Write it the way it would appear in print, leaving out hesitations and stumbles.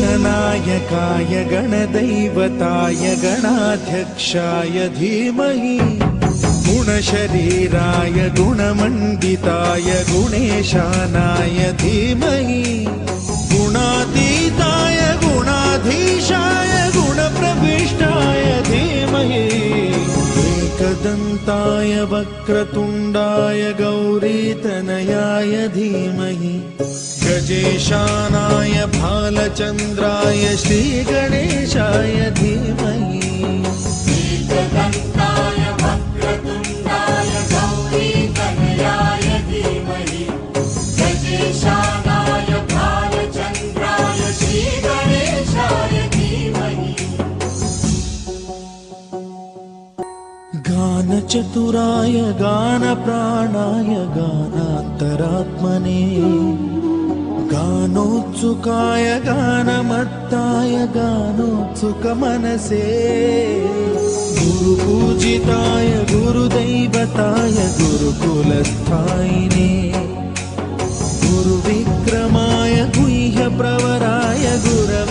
गणनायकाय गणदैवताय गणाध्यक्षाय धीमहि गुणशरीराय गुणमण्डिताय गुणेशानाय धीमहि गुणातीताय गुणाधीशाय गुणप्रविष्टाय धीमहि एकदन्ताय वक्रतुण्डाय गौरीतनयाय धीमहि गजेशानाय भालचन्द्राय श्रीगणेशाय धीमहि एकदन्ताय वक्रतुण्डाय गौरीतनयाय धीमहि गजेशानाय भालचन्द्राय श्रीगणेशाय धीमहि गानचतुराय गानप्राणाय गानान्तरात्मने गानोत्सुकाय गानमत्ताय गानोत्सुकमनसे गुरुपूजिताय गुरुदैवताय गुरुकुलस्थायिने गुरुविक्रमाय गुह्यप्रवराय गुरवे